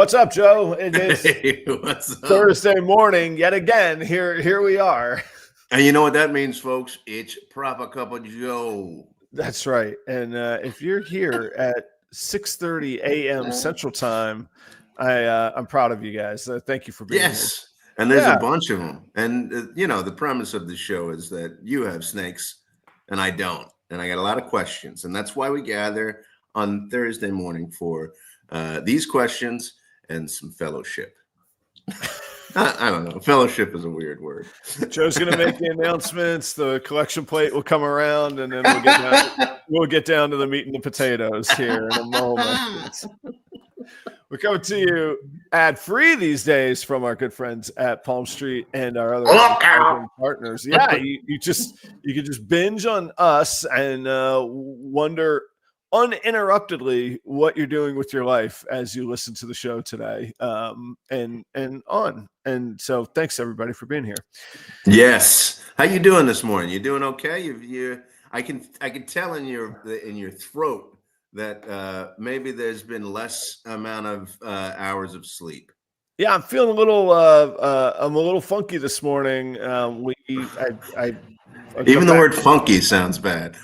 What's up, Joe? It is What's up? Thursday morning yet again. Here we are. And you know what that means, folks? It's Proper Cup of Joe. That's right. And if you're here at 6:30 a.m. Central Time, I'm proud of you guys. Thank you for being Yes. And there's here. a bunch of them. And, the premise of the show is that you have snakes and I don't. And I got a lot of questions. And that's why we gather on Thursday morning for these questions and some fellowship. I don't know. Fellowship is a weird word. Joe's going to make the announcements. The collection plate will come around, and then we'll get down to the meat and the potatoes here in a moment. We're coming to you ad-free these days from our good friends at Palm Street and our other partners. Yeah, you can just binge on us and wonder uninterruptedly what you're doing with your life as you listen to the show today, and on. And so, thanks everybody for being here. Yes, how you doing this morning? You doing okay? I can tell in your throat that maybe there's been less amount of hours of sleep. Yeah, I'm feeling a little. I'm a little funky this morning. Even the word funky sounds bad.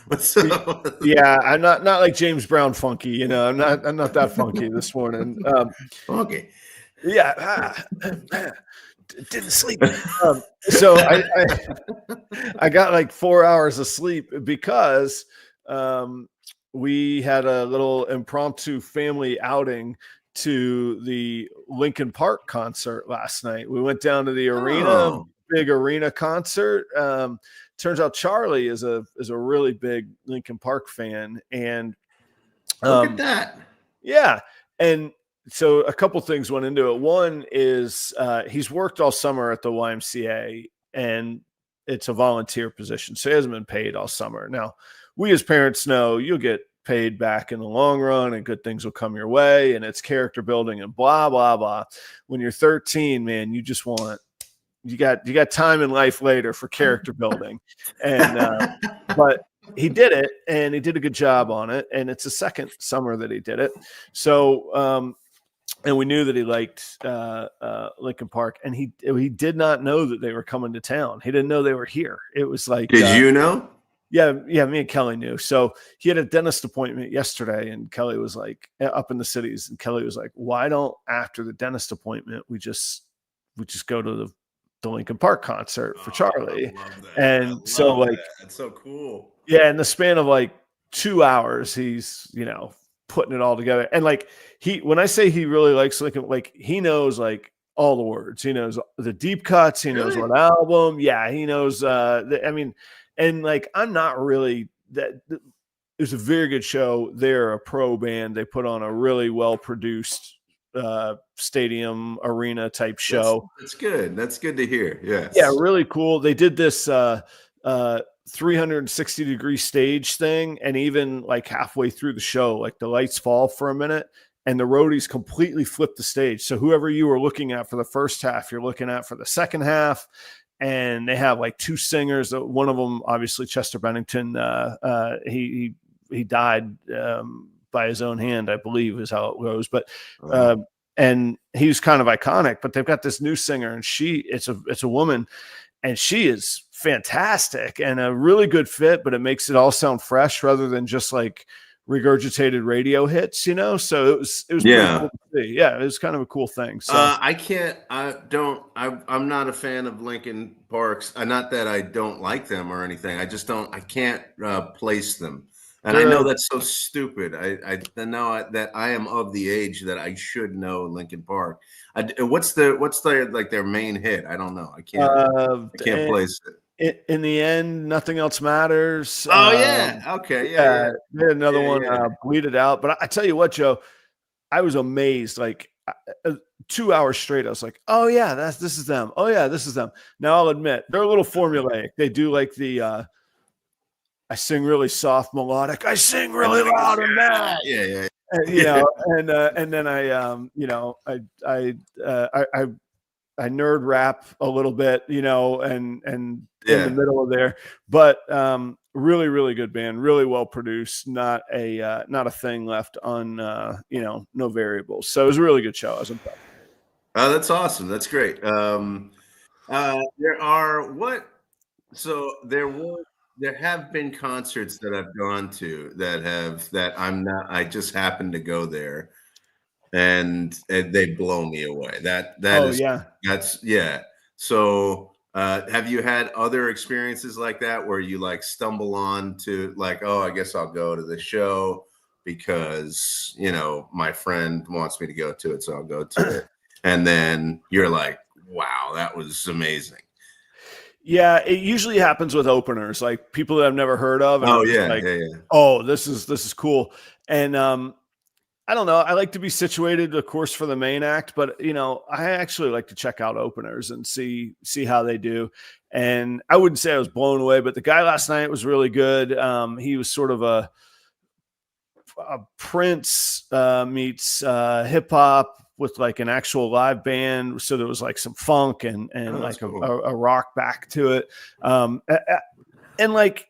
Yeah, I'm not like James Brown funky. I'm not that funky this morning. Funky. Yeah, didn't sleep. So I got like 4 hours of sleep because we had a little impromptu family outing to the Linkin Park concert last night. We went down to the arena, big arena concert. Turns out Charlie is a really big Linkin Park fan, and look at that. Yeah, and so a couple things went into it. One is he's worked all summer at the YMCA, and it's a volunteer position, so he hasn't been paid all summer. Now, we as parents know you'll get paid back in the long run, and good things will come your way, and it's character building and blah blah blah. When you're 13, man, you just want. You got time in life later for character building, and but he did it, and he did a good job on it, and it's the second summer that he did it. So and we knew that he liked Linkin Park, and he did not know that they were coming to town. He didn't know they were here. It was like, did you know? Yeah, me and Kelly knew. So he had a dentist appointment yesterday, and Kelly was like up in the cities, and Kelly was like, why don't after the dentist appointment we just go to the Linkin Park concert for Charlie? And so like that's so cool. Yeah, in the span of like 2 hours, he's putting it all together. And like when I say he really likes Linkin, like he knows like all the words. He knows the deep cuts. He knows what album. Yeah, he knows. And like I'm not really that. It was a very good show. They're a pro band. They put on a really well produced stadium arena type show. That's good. That's good to hear. Yes. Yeah, really cool. They did this 360-degree stage thing, and even like halfway through the show, like the lights fall for a minute and the roadies completely flip the stage. So whoever you were looking at for the first half, you're looking at for the second half. And they have like two singers. One of them, obviously Chester Bennington, he died by his own hand, I believe is how it goes. But and he's kind of iconic. But they've got this new singer, and it's a woman, and she is fantastic and a really good fit. But it makes it all sound fresh rather than just like regurgitated radio hits, So it was pretty cool to see. Yeah, it was kind of a cool thing. So I'm not a fan of Linkin Park's. Not that I don't like them or anything. I can't place them. And I know that's so stupid. I know that I am of the age that I should know Linkin Park. What's their main hit? I don't know. I can't place it. In the end, Nothing Else Matters. Oh yeah, okay, yeah. They had another one, Bleed It Out. But I tell you what, Joe, I was amazed. Like 2 hours straight, I was like, "Oh yeah, this is them. Oh yeah, this is them." Now I'll admit they're a little formulaic. They do like the I sing really soft melodic. I sing really loud and mad. Yeah. And then I nerd rap a little bit, you know, and in the Yeah. middle of there, but really, really good band, really well produced, not a thing left on, you know, no variables. So it was a really good show. I was impressed. Oh, that's awesome. That's great. There are what? So there have been concerts that I've gone to that I'm not. I just happened to go there, and they blow me away. That Oh is yeah. that's yeah. So have you had other experiences like that where you like stumble on to like, oh, I guess I'll go to the show because you know my friend wants me to go to it, so I'll go to it, and then you're like, wow, that was amazing. Yeah, it usually happens with openers, like people that I've never heard of, and Oh I'm just yeah, like, yeah, yeah. "Oh, this is cool." And I don't know. I like to be situated, of course, for the main act, but you know, I actually like to check out openers and see how they do. And I wouldn't say I was blown away, but the guy last night was really good. He was sort of a Prince meets hip hop with like an actual live band. So there was like some funk and Oh, that's like cool. a rock back to it. And like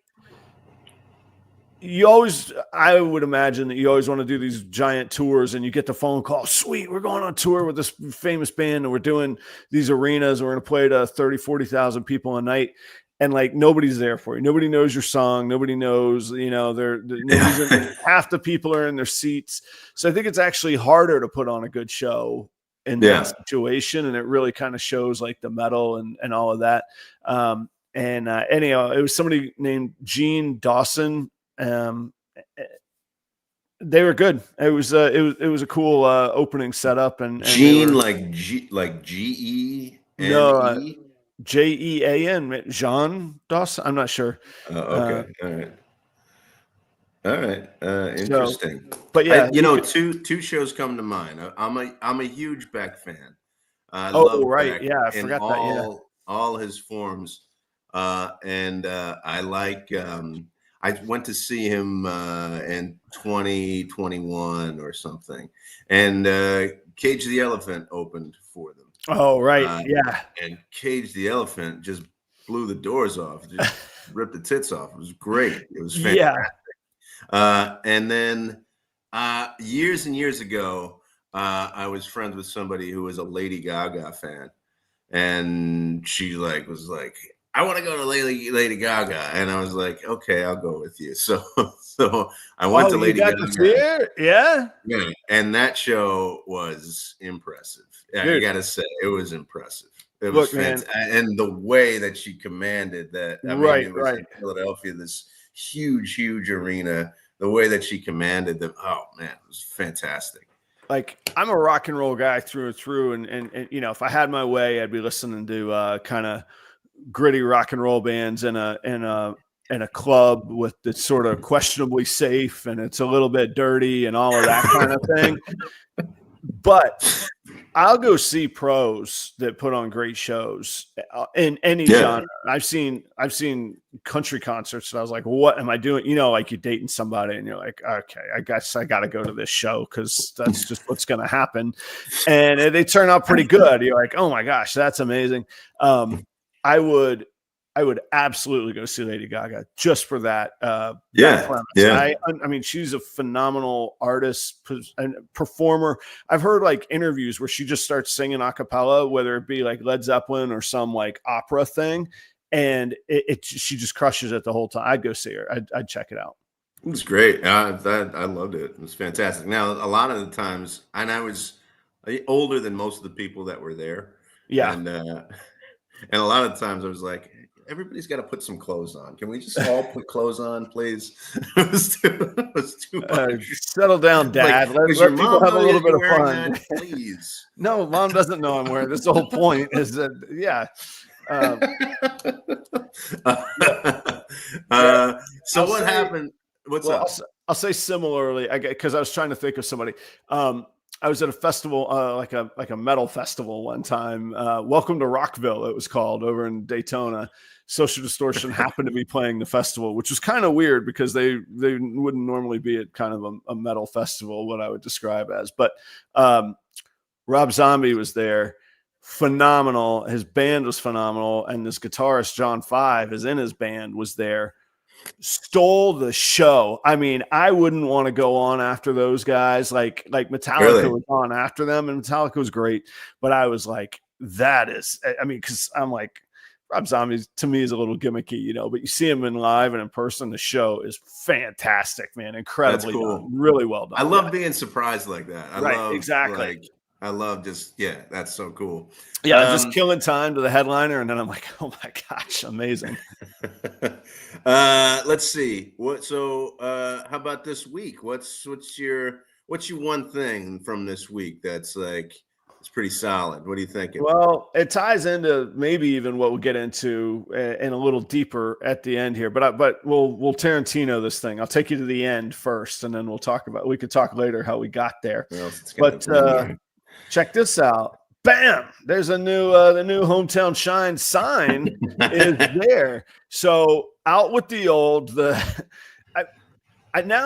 I would imagine that you always want to do these giant tours and you get the phone call, sweet, we're going on tour with this famous band and we're doing these arenas and we're going to play to 30, 40,000 people a night. And like, nobody's there for you. Nobody knows your song. Nobody knows, you know, half the people are in their seats. So I think it's actually harder to put on a good show in that Yeah. situation. And it really kind of shows like the metal and all of that. Anyhow, it was somebody named Gene Dawson. They were good. It was a cool opening setup, and they Gene were like Gene. no Jean Jean Dawson. I'm not sure. Okay. All right. All right. So, Interesting. but yeah, You you know, could. two shows come to mind. I'm a huge Beck fan. I Oh love right, Beck yeah, I in forgot that. Yeah. all his forms. And I like I went to see him in 2021 or something. And Cage the Elephant opened for them. Oh right, Uh, yeah, and Cage the Elephant just blew the doors off, just ripped the tits off. It was great. It was fantastic. yeah. And then years and years ago, I was friends with somebody who was a Lady Gaga fan, and she like was like, "I want to go to Lady Gaga," and I was like, "Okay, I'll go with you." So I went Oh, to you Lady got to Gaga. see it, yeah, Yeah, and that show was impressive. Yeah, I dude. gotta say, it was impressive. It was Look, man. fantastic, and the way that she commanded that. I mean, Right, it was right. in Philadelphia, this huge arena. The way that she commanded them, oh man, it was fantastic. Like, I'm a rock and roll guy through and through, and you know, if I had my way, I'd be listening to kind of gritty rock and roll bands in a club with that's sort of questionably safe and it's a little bit dirty and all of that kind of thing. But I'll go see pros that put on great shows in any Yeah, genre. I've seen country concerts and I was like, what am I doing? You know, like you're dating somebody and you're like, okay, I guess I got to go to this show because that's just what's going to happen. And they turn out pretty good. You're like, oh my gosh, that's amazing. I would absolutely go see Lady Gaga just for that yeah, premise. yeah. I mean, she's a phenomenal artist and performer. I've heard like interviews where she just starts singing a cappella, whether it be like Led Zeppelin or some like opera thing, and she just crushes it the whole time. I'd go see her. I'd check it out. It was great. I loved it. It was fantastic. Now, a lot of the times, and I was older than most of the people that were there, Yeah. and a lot of times I was like, everybody's got to put some clothes on. Can we just all put clothes on, please? It was too much. Settle down, Dad. Like, does let your people mom have a know little bit you're of wearing fun. that? Please. No, Mom doesn't know I'm wearing. That's the whole point. Is that yeah. So I'll what say- happened? What's Well, up? I'll say similarly, because I was trying to think of somebody. I was at a festival, like a metal festival one time. Welcome to Rockville, it was called, over in Daytona. Social Distortion happened to be playing the festival, which was kind of weird because they wouldn't normally be at kind of a metal festival, what I would describe as. But Rob Zombie was there, phenomenal. His band was phenomenal. And this guitarist, John Five, is in his band, was there, stole the show. I mean, I wouldn't want to go on after those guys. Like Metallica was on after them, and Metallica was great. But I was like, that is, I mean, because I'm like, Rob Zombie to me is a little gimmicky, you know, but you see him in live and in person, the show is fantastic, man. Incredibly done. Really well done. I love being surprised like that. I love, exactly. I love that's so cool. Yeah, just killing time to the headliner, and then I'm like, oh my gosh, amazing. Let's see. How about this week? What's your one thing from this week that's like it's pretty solid? What are you thinking? Well, it ties into maybe even what we'll get into in a little deeper at the end here, but we'll Tarantino this thing. I'll take you to the end first, and then we could talk later how we got there. But check this out. Bam! There's the new Hometown Shine sign is there. So out with the old. Now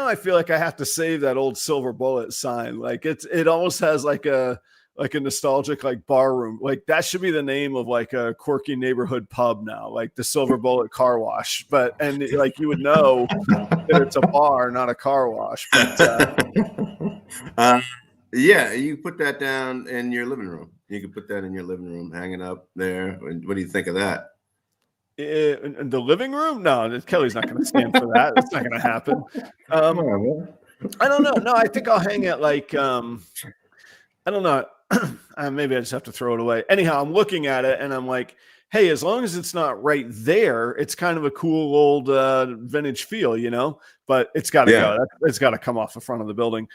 I feel like I have to save that old Silver Bullet sign. Like it almost has like a nostalgic like bar room. Like that should be the name of like a quirky neighborhood pub now, like the Silver Bullet Car Wash. And like you would know that it's a bar, not a car wash. But yeah, you put that down in your living room. You can put that in your living room, hanging up there. What do you think of that? In the living room? No, Kelly's not going to stand for that. It's not going to happen. I don't know. No, I think I'll hang it like, I don't know. Maybe I just have to throw it away. Anyhow, I'm looking at it and I'm like, hey, as long as it's not right there, it's kind of a cool old vintage feel, you know, but it's got to go. It's got to come off the front of the building.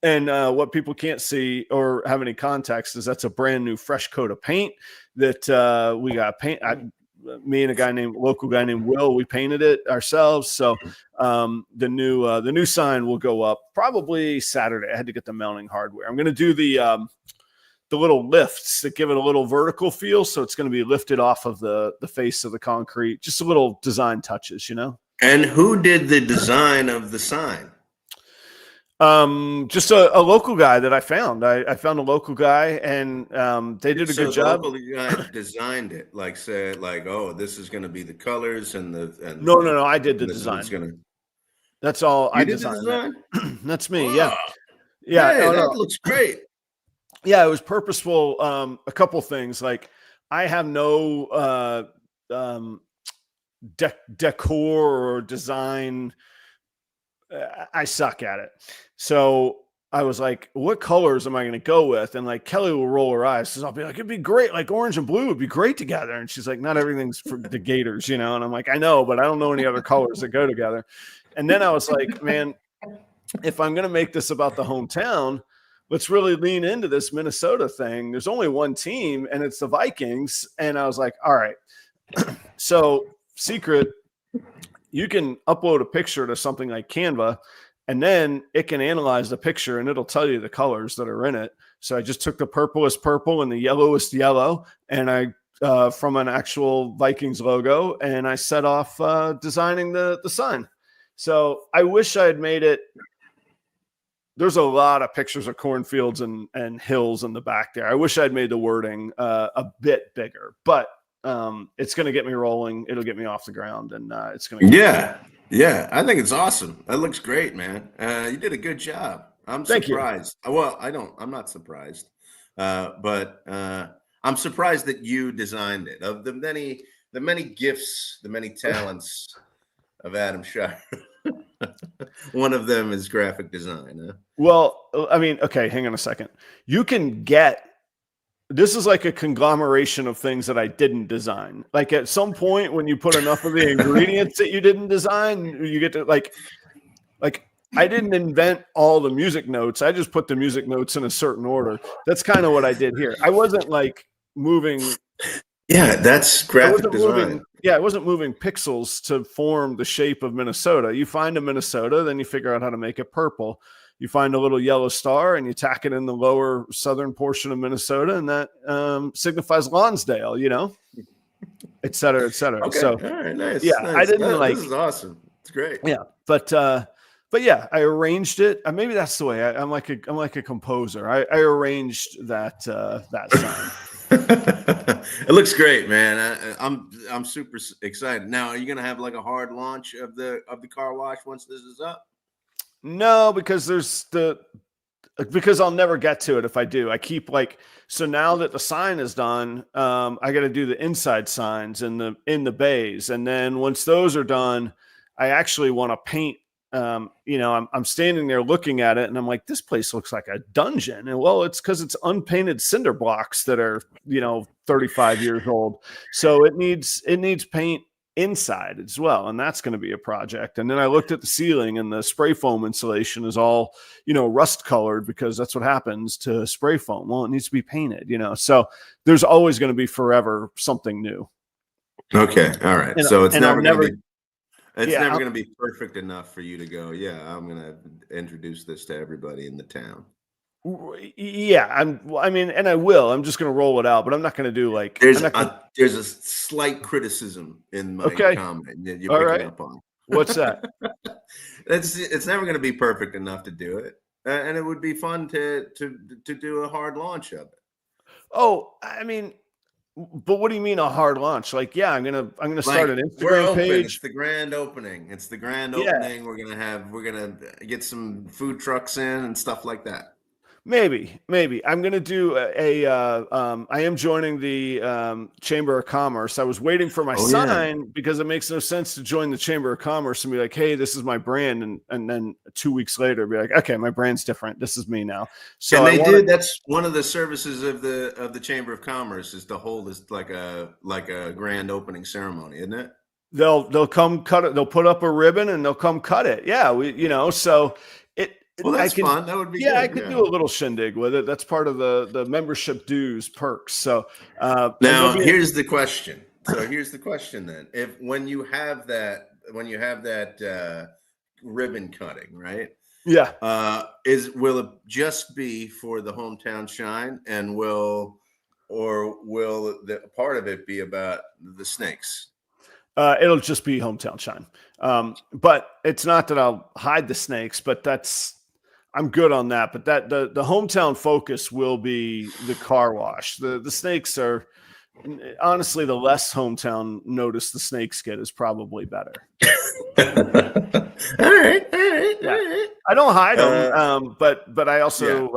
And what people can't see or have any context is that's a brand new fresh coat of paint that we got paint. Me and a local guy named Will, we painted it ourselves. So the new sign will go up probably Saturday. I had to get the mounting hardware. I'm going to do the little lifts that give it a little vertical feel. So it's going to be lifted off of the face of the concrete, just a little design touches, you know? And who did the design of the sign? Just a local guy that I found. I found a local guy, and they did a good job. The local guy designed it, like said, like, oh, this is going to be the colors and No. I did the design. That's all. I designed that. That's me. Wow. Yeah. Hey, that looks great. Yeah, it was purposeful. A couple things, like I have no decor or design. I suck at it. So I was like, what colors am I going to go with? And like Kelly will roll her eyes. So I'll be like, it'd be great. Like orange and blue would be great together. And she's like, not everything's for the Gators, you know? And I'm like, I know, but I don't know any other colors that go together. And then I was like, man, if I'm going to make this about the hometown, let's really lean into this Minnesota thing. There's only one team and it's the Vikings. And I was like, all right. So secret, you can upload a picture to something like Canva, and then it can analyze the picture and it'll tell you the colors that are in it. So I just took the purplest purple and the yellowest yellow, and I from an actual Vikings logo, and I set off designing the sign. So I wish I had made it. There's a lot of pictures of cornfields and hills in the back there. I wish I'd made the wording a bit bigger, but it's going to get me rolling. It'll get me off the ground, and it's going to. Yeah. I think it's awesome. That looks great, man. You did a good job. I'm surprised. Well, I'm not surprised, but I'm surprised that you designed it. Of the many gifts, the many talents of Adam Shire, one of them is graphic design. Huh? Well, I mean, okay, hang on a second. You can get. This is like a conglomeration of things that I didn't design. Like at some point when you put enough of the ingredients that you didn't design, you get to like I didn't invent all the music notes. I just put the music notes in a certain order. That's kind of what I did here. I wasn't like moving. Yeah, that's graphic design. I wasn't moving pixels to form the shape of Minnesota. You find a Minnesota, then you figure out how to make it purple. You find a little yellow star and you tack it in the lower southern portion of Minnesota, and that signifies Lonsdale, you know, et cetera, et cetera. Okay. So, all right, nice. Yeah, nice. I didn't This is awesome. It's great. Yeah, but yeah, I arranged it. Maybe that's the way. I'm like a composer. I arranged that sign. It looks great, man. I'm super excited. Now, are you gonna have like a hard launch of the car wash once this is up? No, because because I'll never get to it if I do. I keep like, so now that the sign is done, I got to do the inside signs in the bays, and then once those are done, I actually want to paint. I'm standing there looking at it, and I'm like, this place looks like a dungeon. And well, it's because it's unpainted cinder blocks that are 35 years old, so it needs paint inside as well, and that's going to be a project. And then I looked at the ceiling, and the spray foam insulation is all rust colored, because that's what happens to spray foam. Well, it needs to be painted, so there's always going to be forever something new. Okay, all right. And, so it's and never going to be yeah, going to be perfect enough for you to go, yeah, I'm going to introduce this to everybody in the town. yeah, and I will. I'm just going to roll it out, but I'm not going to do like. There's a slight criticism in my Okay. comment that you're All picking right. up on. What's that? It's never going to be perfect enough to do it, and it would be fun to do a hard launch of it. Oh, I mean, but what do you mean a hard launch? Like, yeah, I'm gonna start an Instagram page. It's the grand opening. It's the grand opening. We're gonna get some food trucks in and stuff like that. Maybe I'm going to do I am joining the Chamber of Commerce. I was waiting for my sign because it makes no sense to join the Chamber of Commerce and be like, hey, this is my brand. And then 2 weeks later be like, okay, my brand's different. This is me now. So that's one of the services of the Chamber of Commerce, is to hold this like a grand opening ceremony, isn't it? They'll come cut it. They'll put up a ribbon and they'll come cut it. Yeah. So well, that's fun. That would be good. I could do a little shindig with it. That's part of the membership dues perks. So now here's the question. So here's the question then. When you have that ribbon cutting, right? Yeah. Will it just be for the hometown shine, and will the part of it be about the snakes? It'll just be hometown shine. But it's not that I'll hide the snakes, but I'm good on that. But that the hometown focus will be the car wash. The snakes are, honestly, the less hometown notice the snakes get is probably better. All right. I don't hide them, but I also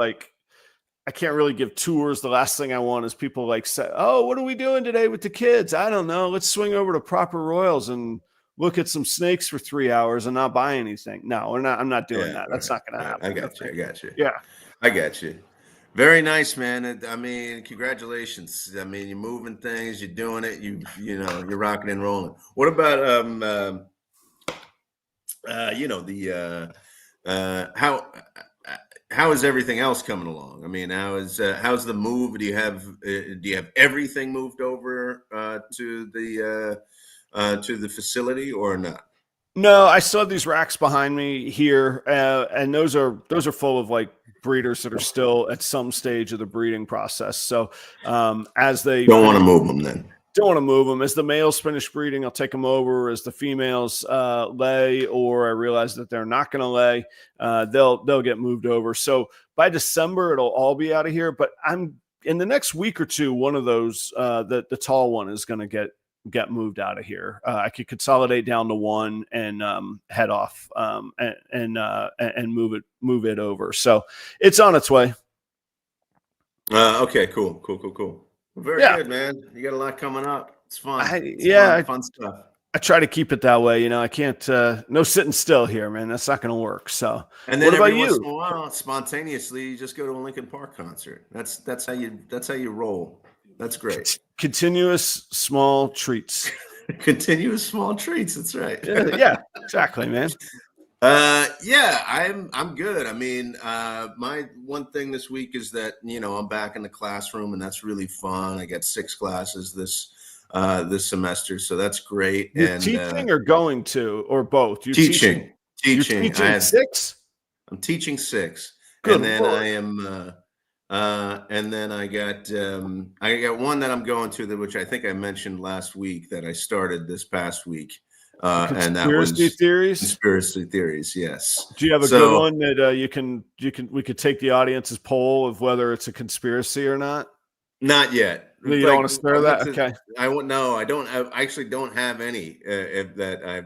I can't really give tours. The last thing I want is people like say, "Oh, what are we doing today with the kids?" I don't know. Let's swing over to Proper Royals and look at some snakes for 3 hours and not buy anything. No, we're not. I'm not doing that. That's not going to happen. I got you. Yeah, I got you. Very nice, man. I mean, congratulations. I mean, you're moving things. You're doing it. You're rocking and rolling. What about how is everything else coming along? I mean, how's the move? Do you have everything moved over to the facility or not? No, I still have these racks behind me here, and those are full of like breeders that are still at some stage of the breeding process. So as they don't want to move them, then don't want to move them. As the males finish breeding, I'll take them over. As the females lay, or I realize that they're not going to lay, they'll get moved over. So by December, it'll all be out of here. But I'm in the next week or two, one of those, the tall one is going to get moved out of here. I could consolidate down to one and head off and move it over. So it's on its way. Okay, cool. Very good, man. You got a lot coming up. It's fun. Fun stuff. I try to keep it that way. I can't. No sitting still here, man. That's not going to work. So, and then what about you? Once in a while, spontaneously, you just go to a Linkin Park concert. That's how you roll. That's great. Continuous small treats. Continuous small treats. That's right. Yeah, exactly, man. I'm good. I mean, my one thing this week is that, I'm back in the classroom, and that's really fun. I got 6 classes this semester, so that's great. You're teaching or going to, or both? You're teaching. You're teaching 6? I'm teaching 6. Good and then Lord. I am, and then I got one that I'm going to, which I think I mentioned last week, that I started this past week. And that was conspiracy theories. Yes. Do you have a good one that we could take the audience's poll of whether it's a conspiracy or not? Not yet. You don't like want to stir I went that? to. Okay. I won't. No, I don't. I actually don't have any that I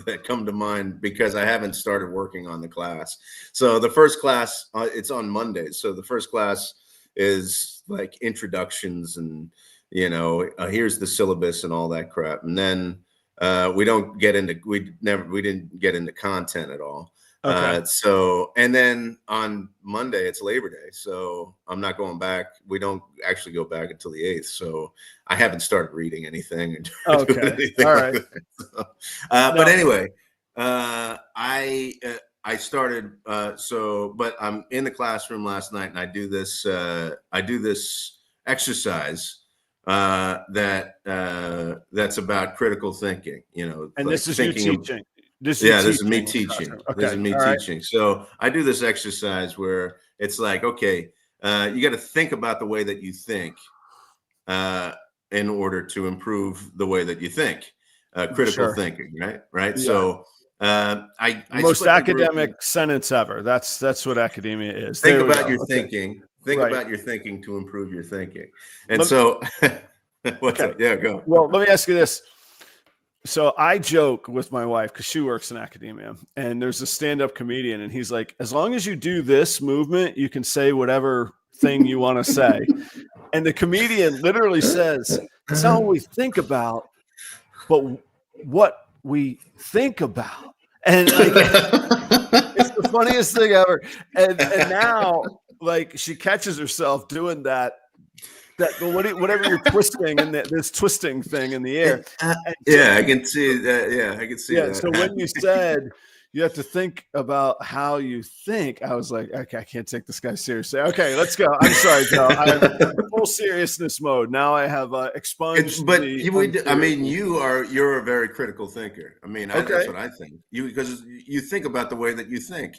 that come to mind because I haven't started working on the class. So the first class, it's on Mondays. So the first class is like introductions and here's the syllabus and all that crap, and then we don't get into we didn't get into content at all. Okay. So, and then on Monday, it's Labor Day. So I'm not going back. We don't actually go back until the 8th. So I haven't started reading anything or doing Okay. anything All like right. that. So, but Now, anyway, I started, but I'm in the classroom last night and I do this exercise that's about critical thinking, and like this is you thinking of. teaching. This is you Yeah, this is me teaching in the teaching. classroom. This Okay. is me All right. teaching. So I do this exercise where it's like, okay, you got to think about the way that you think uh, in order to improve the way that you think. Critical Sure. thinking, right? Right. Yeah. So The I most split the group. academic sentence ever. That's what academia is. Think There we about go. your Okay. thinking. Think Right. about your thinking to improve your thinking. And Let, so, what's okay. up? Yeah, go. Well, let me ask you this. So I joke with my wife because she works in academia, and there's a stand-up comedian, and he's like, as long as you do this movement, you can say whatever thing you want to say. And the comedian literally says, it's not what we think about, but what we think about. And like, it's the funniest thing ever. And now, like, she catches herself doing that whatever you're twisting and this twisting thing in the air. And so, Yeah, I can see that. Yeah, I can see yeah. that. So when you said you have to think about how you think, I was like, okay, I can't take this guy seriously. Okay, let's go. I'm sorry, Joe. I'm in full seriousness mode. Now I have expunged But the you would, I mean, unseriousness. you're a very critical thinker. I mean, that's Okay. what I think. Because you think about the way that you think.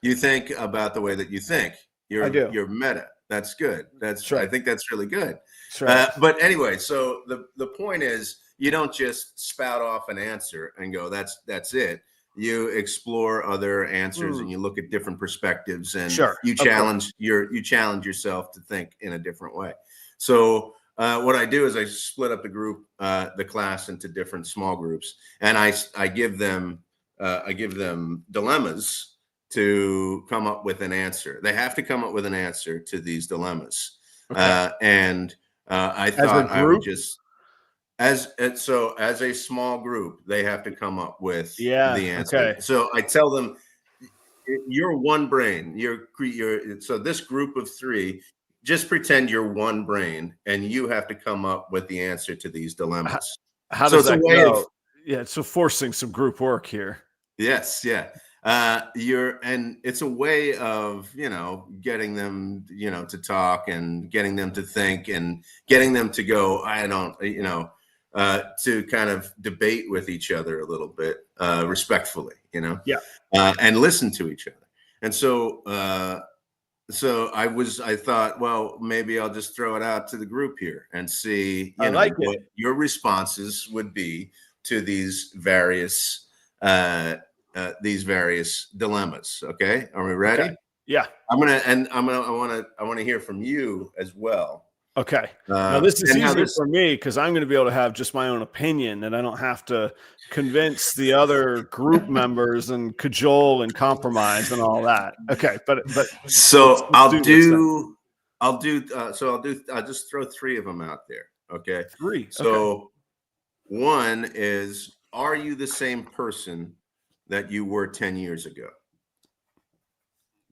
You think about the way that you think. I do. You're meta. That's good. That's I right. think that's really good. That's right. But anyway, so the point is, you don't just spout off an answer and go, that's it. You explore other answers and you look at different perspectives and Sure. you Of course. challenge yourself to think in a different way. So what I do is I split up the class into different small groups, and I give them dilemmas to come up with an answer. They have to come up with an answer to these dilemmas. Okay. And I As a thought I would group. just as a small group, they have to come up with Yeah. the answer. Okay. So I tell them, you're one brain. So this group of three, just pretend you're one brain, and you have to come up with the answer to these How, dilemmas. how So does it's a that way of. go? Yeah. So forcing some group work here. Yes, yeah. And it's a way of, getting them, to talk and getting them to think and getting them to go, I don't, to kind of debate with each other a little bit, respectfully, Yeah. and listen to each other. And so I thought, well, maybe I'll just throw it out to the group here and see, I like it. what your responses would be to these various dilemmas. Okay, are we ready? Okay. Yeah. I want to hear from you as well. Okay. Now this is And how easier this. for me because I'm going to be able to have just my own opinion, and I don't have to convince the other group members and cajole and compromise and all that. Okay, but let's, So let's do this then. I'll just throw three of them out there. Okay. 3. Okay. So one is, are you the same person that you were 10 years ago?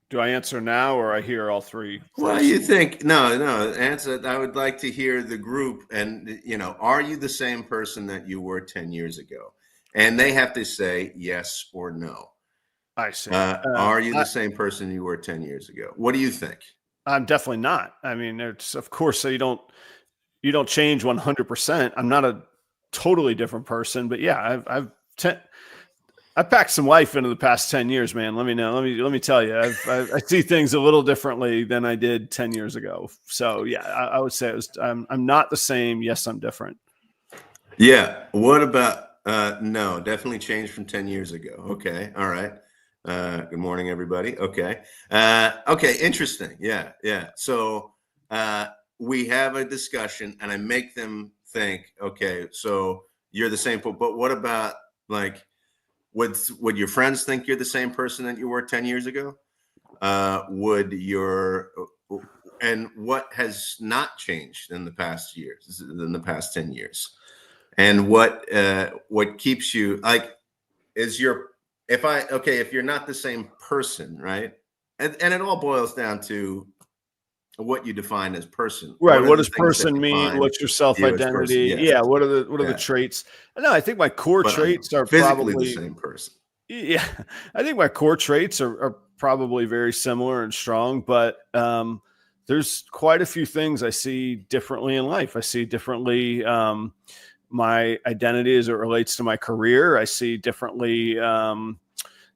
Do I answer now or I hear all 3 first? Well, you think no, answer. I would like to hear the group, and are you the same person that you were 10 years ago? And they have to say yes or no. I see. Are you the same person you were 10 years ago? What do you think? I'm definitely not. I mean, it's of course, so you don't change 100%. I'm not a totally different person, but yeah, I packed some life into the past 10 years, man. Let me tell you, I see things a little differently than I did 10 years ago. So yeah, I would say I'm not the same. Yes, I'm different. Yeah. What about, no, definitely changed from 10 years ago. Okay. All right. Good morning, everybody. Okay. Okay. Interesting. Yeah. Yeah. So, we have a discussion and I make them think, okay, so you're the same, but what about like, would your friends think you're the same person that you were 10 years ago? And what has not changed in the past years, in the past 10 years? And what keeps you like, is your, if you're not the same person, right? And it all boils down to what you define as person. Right. What the does things that person mean? define What's your you as person? self-identity? Yes. Yeah. What are the Yeah. traits? No, I think my core But I'm traits are physically probably the same person. Yeah, I think my core traits are probably very similar and strong, but there's quite a few things I see differently in life. I see differently my identity as it relates to my career. I see differently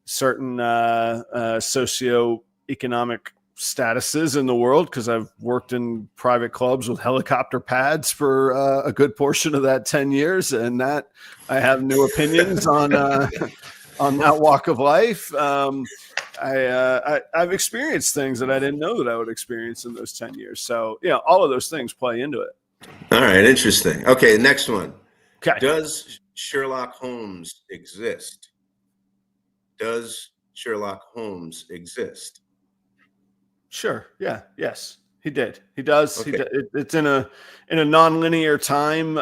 certain socioeconomic statuses in the world because I've worked in private clubs with helicopter pads for a good portion of that 10 years, and that I have new opinions on that walk of life. I've experienced things that I didn't know that I would experience in those 10 years. So, all of those things play into it. All right. Interesting. Okay. Next one. Okay. Does Sherlock Holmes exist? Does Sherlock Holmes exist? Sure. Yeah. Yes, he did. He does. Okay. It's in a non-linear time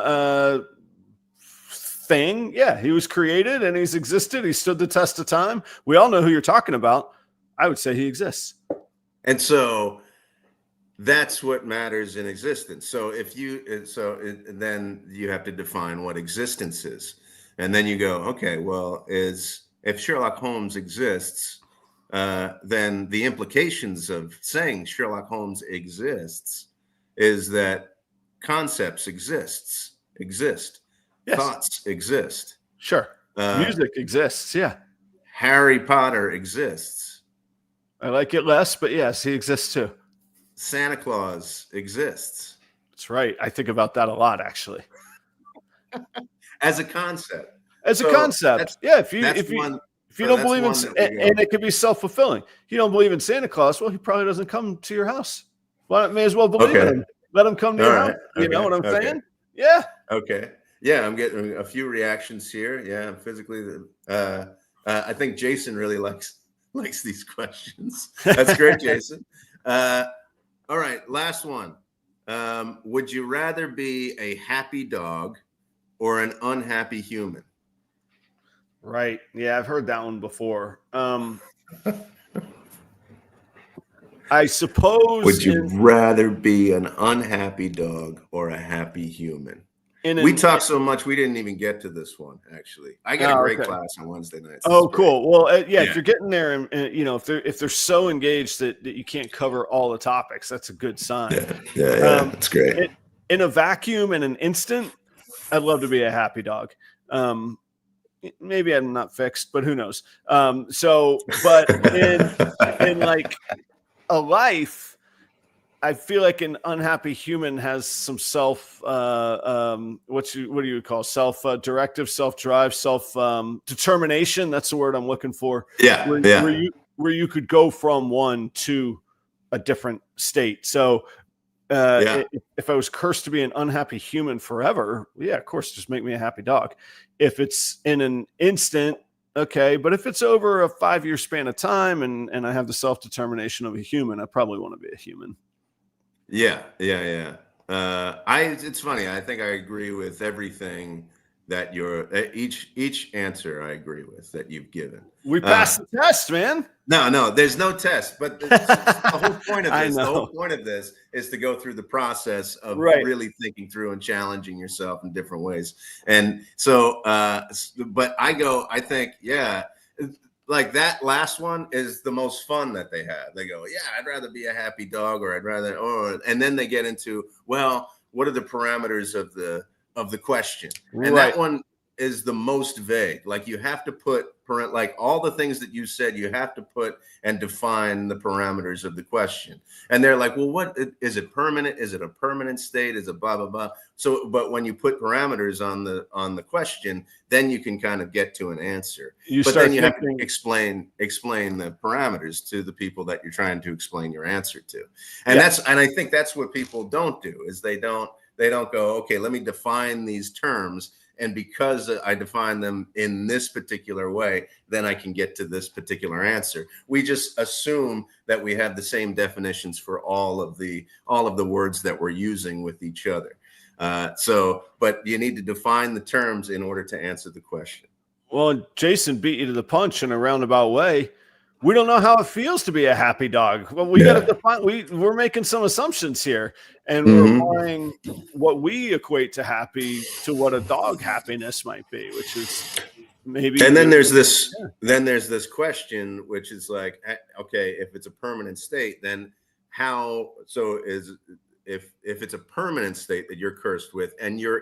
thing. Yeah, he was created and he's existed. He stood the test of time. We all know who you're talking about. I would say he exists. And so that's what matters in existence. So then you have to define what existence is. And then you go, okay, well, if Sherlock Holmes exists, then the implications of saying Sherlock Holmes exists is that concepts exist. Yes. Thoughts exist. Sure. Music exists. Yeah. Harry Potter exists. I like it less, but yes, he exists too. Santa Claus exists. That's right. I think about that a lot, actually. As a concept. As a concept. Yeah. If you don't believe in, and it could be self-fulfilling. If you don't believe in Santa Claus, well, he probably doesn't come to your house. Well, may as well believe in him. Let him come to your house. You know what I'm saying? Yeah. Okay. Yeah, I'm getting a few reactions here. Yeah, physically. I think Jason really likes these questions. That's great, Jason. All right, last one. Would you rather be a happy dog or an unhappy human? Right. Yeah, I've heard that one before. I suppose. Would you rather be an unhappy dog or a happy human? We talked so much, we didn't even get to this one, actually. I got a great class on Wednesday nights. Oh, cool. Well, if you're getting there and if they're so engaged that you can't cover all the topics, that's a good sign. Yeah. That's great. In a vacuum, in an instant, I'd love to be a happy dog. Maybe I'm not fixed, but who knows? But in like a life, I feel like an unhappy human has some self, what do you call self-directive, self-drive, self-determination. That's the word I'm looking for. Yeah. Where you could go from one to a different state. So if I was cursed to be an unhappy human forever, yeah, of course, just make me a happy dog. If it's in an instant, okay. But if it's over a 5-year span of time and I have the self-determination of a human, I probably want to be a human. Yeah. It's funny. I think I agree with everything that each answer I agree with that you've given. We passed the test, man. No, there's no test. But the whole point of this, the whole point of this is to go through the process of really thinking through and challenging yourself in different ways. And so, but I think, yeah. Like that last one is the most fun that they have. They go, yeah, I'd rather be a happy dog, or and then they get into, well, what are the parameters of the question? And that one is the most vague. Like you have to put like all the things that you said, you have to put and define the parameters of the question. And they're like, well, what is it permanent? Is it a permanent state? Is it blah, blah, blah? So, but when you put parameters on the question, then you can kind of get to an answer. But then you have to explain the parameters to the people that you're trying to explain your answer to. And and I think that's what people don't do, is they don't go, okay, let me define these terms. And because I define them in this particular way, then I can get to this particular answer. We just assume that we have the same definitions for all of the words that we're using with each other. But you need to define the terms in order to answer the question. Well, Jason beat you to the punch in a roundabout way. We don't know how it feels to be a happy dog. Well, we got to define. We're making some assumptions here, and we're applying what we equate to happy to what a dog happiness might be, which is maybe. And then there's this. Then there's this question, which is like, okay, if it's a permanent state, then how? So if it's a permanent state that you're cursed with, and you're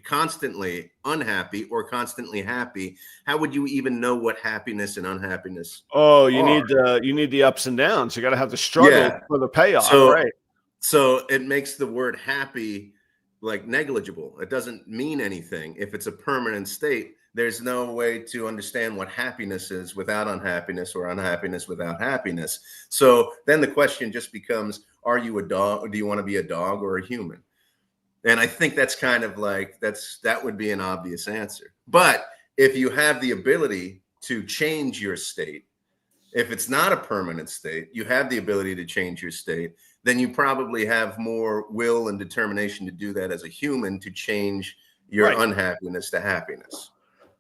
constantly unhappy or constantly happy, how would you even know what happiness and unhappiness you need the ups and downs. You got to have the struggle for the payoff, right? So it makes the word happy like negligible. It doesn't mean anything. If it's a permanent state, there's no way to understand what happiness is without unhappiness, or unhappiness without happiness. So then the question just becomes, are you a dog? Or do you want to be a dog or a human? And I think that's kind of like, that would be an obvious answer. But if you have the ability to change your state, if it's not a permanent state, you have the ability to change your state, then you probably have more will and determination to do that as a human, to change your unhappiness to happiness.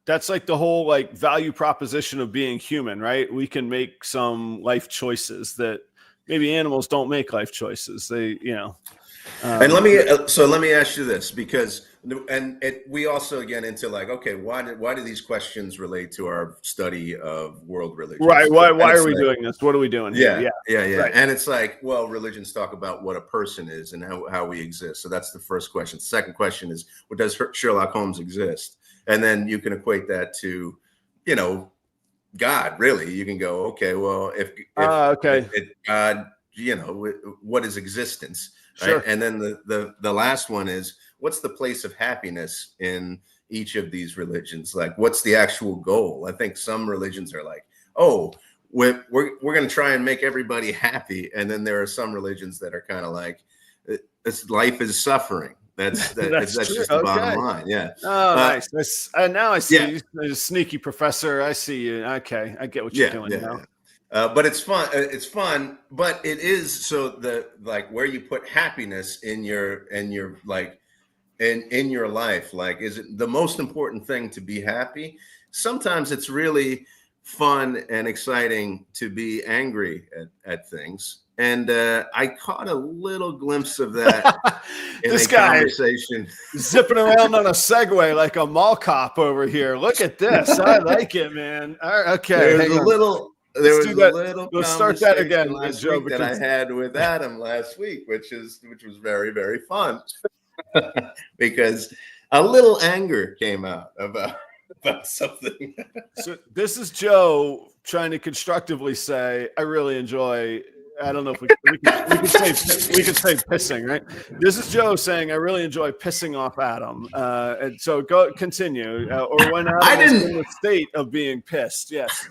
That's like the whole like value proposition of being human, right? We can make some life choices that maybe animals don't make life choices. They, and let me ask you this, because we also get into like, okay, why do these questions relate to our study of world religions? Right. Why are we doing this? What are we doing here? Yeah. Right. And it's like, well, religions talk about what a person is and how we exist. So that's the first question. The second question is, well, does Sherlock Holmes exist? And then you can equate that to, God. Really, you can go, okay, well, if God, what is existence? Right? Sure. And then the last one is, what's the place of happiness in each of these religions? Like, what's the actual goal? I think some religions are like, oh, we're going to try and make everybody happy. And then there are some religions that are kind of like, life is suffering. That's just the bottom line. Yeah. Oh, nice. Now I see you, sneaky professor. I see you. Okay. I get what you're doing now. But it's fun. It's fun, but it is so where you put happiness in your like in your life. Like, is it the most important thing to be happy? Sometimes it's really fun and exciting to be angry at things. And I caught a little glimpse of that in this a guy conversation. Zipping around on a Segway like a mall cop over here. Look at this. I like it, man. All right, okay. There was a little Let's start that again, last Joe, week that I had with Adam last week, which was very, very fun. Because a little anger came out about something. So this is Joe trying to constructively say, I really enjoy. I don't know if we could say pissing, right? This is Joe saying, I really enjoy pissing off Adam. And so continue. Or when Adam is in the state of being pissed. Yes.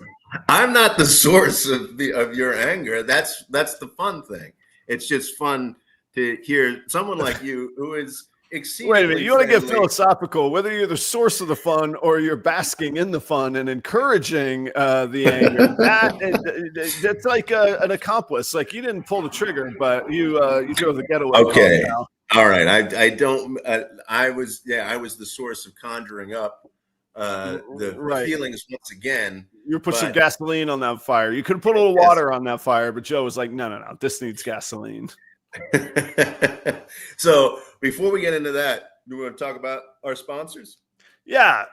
I'm not the source of your anger. That's the fun thing. It's just fun to hear someone like you who is exceedingly. Wait a minute. You want to get philosophical, whether you're the source of the fun or you're basking in the fun and encouraging the anger. That's like an accomplice. Like, you didn't pull the trigger, but you drove the getaway. Okay. All right. I don't. I was the source of conjuring up the feelings once again. You put some gasoline on that fire. You could have put a little water on that fire, but Joe was like, no, this needs gasoline. So before we get into that, do we want to talk about our sponsors? Yeah,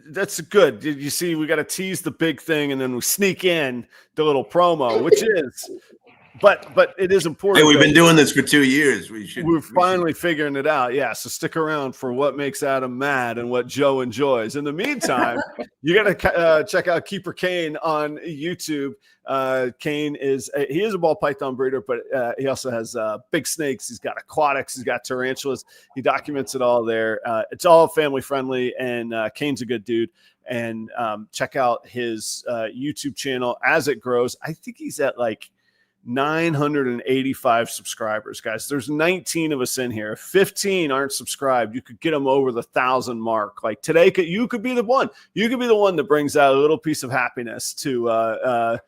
that's good. Did you see? We got to tease the big thing, and then we sneak in the little promo, which is but it is Hey, important. we've been doing this for 2 years. We're finally figuring it out. Yeah. So stick around for what makes Adam mad and what Joe enjoys. In the meantime, you got to check out Keeper Kane on YouTube. Kane he is a ball python breeder, but he also has big snakes. He's got aquatics. He's got tarantulas. He documents it all there. It's all family friendly, and Kane's a good dude. And check out his YouTube channel as it grows. I think he's at like 985 subscribers, guys. There's 19 of us in here. If 15 aren't subscribed, you could get them over the 1,000 mark. Like today, you could be the one. You could be the one that brings out a little piece of happiness to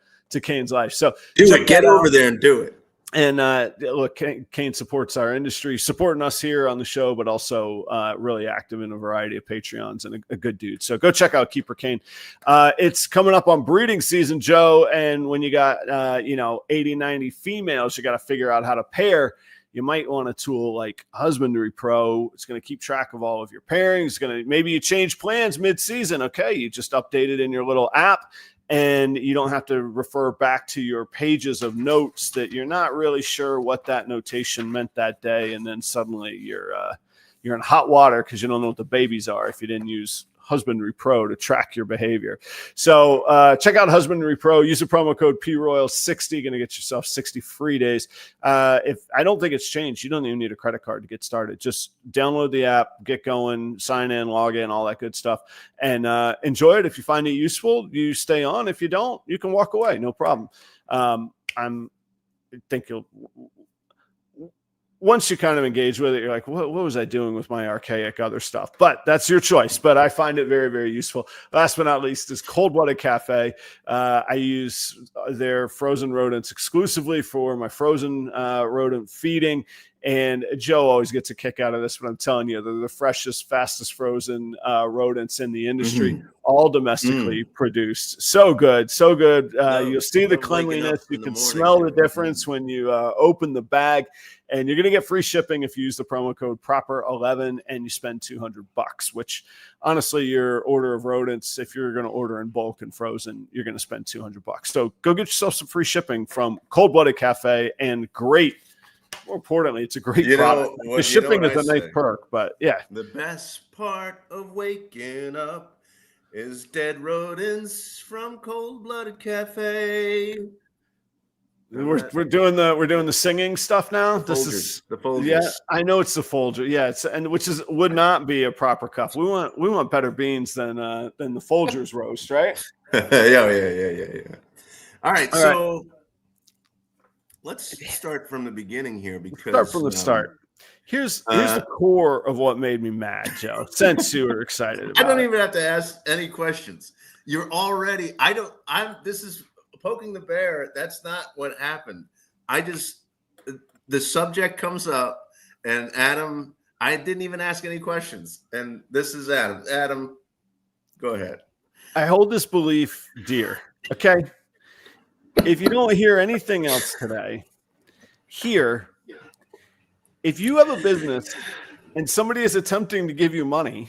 Kane's life. So get over there and do it. And look, Kane supports our industry, supporting us here on the show, but also really active in a variety of Patreons, and a good dude. So go check out Keeper Kane. It's coming up on breeding season, Joe. And when you got 80, 90 females, you got to figure out how to pair. You might want a tool like Husbandry Pro. It's going to keep track of all of your pairings. Maybe you change plans mid-season. Okay, you just update it in your little app, and you don't have to refer back to your pages of notes that you're not really sure what that notation meant that day. And then suddenly you're in hot water because you don't know what the babies are if you didn't use Husbandry Pro to track your behavior. So check out Husbandry Pro. Use the promo code PRoyal60. Going to get yourself 60 free days. If I don't think it's changed, you don't even need a credit card to get started. Just download the app, get going, sign in, log in, all that good stuff, and enjoy it. If you find it useful, you stay on. If you don't, you can walk away. No problem. I think you'll. Once you kind of engage with it, you're like, what was I doing with my archaic other stuff? But that's your choice. But I find it very, very useful. Last but not least is Cold Blooded Cafe. I use their frozen rodents exclusively for my frozen rodent feeding. And Joe always gets a kick out of this, but I'm telling you, they're the freshest, fastest frozen rodents in the industry, all domestically produced. So good, so good. You'll see the cleanliness. You can smell the difference when you open the bag. And you're going to get free shipping if you use the promo code PROPER11 and you spend $200, which honestly, your order of rodents, if you're going to order in bulk and frozen, you're going to spend $200. So go get yourself some free shipping from Cold Blooded Cafe, and great. More importantly, it's a great product. The shipping is a nice perk, but yeah. The best part of waking up is dead rodents from Cold Blooded Cafe. We're doing the singing stuff now. This is the Folgers. Yeah, I know it's the Folger. Yeah, would not be a proper cup. We want better beans than the Folgers roast, right? Yeah. All right, so let's start from the beginning here, because start from the start. Here's the core of what made me mad, Joe. Since you were excited about I don't even have to ask any questions. You're already. This is poking the bear. That's not what happened. The subject comes up, and Adam, I didn't even ask any questions, and this is Adam. Adam, go ahead. I hold this belief dear. Okay, if you don't hear anything else today, if you have a business and somebody is attempting to give you money,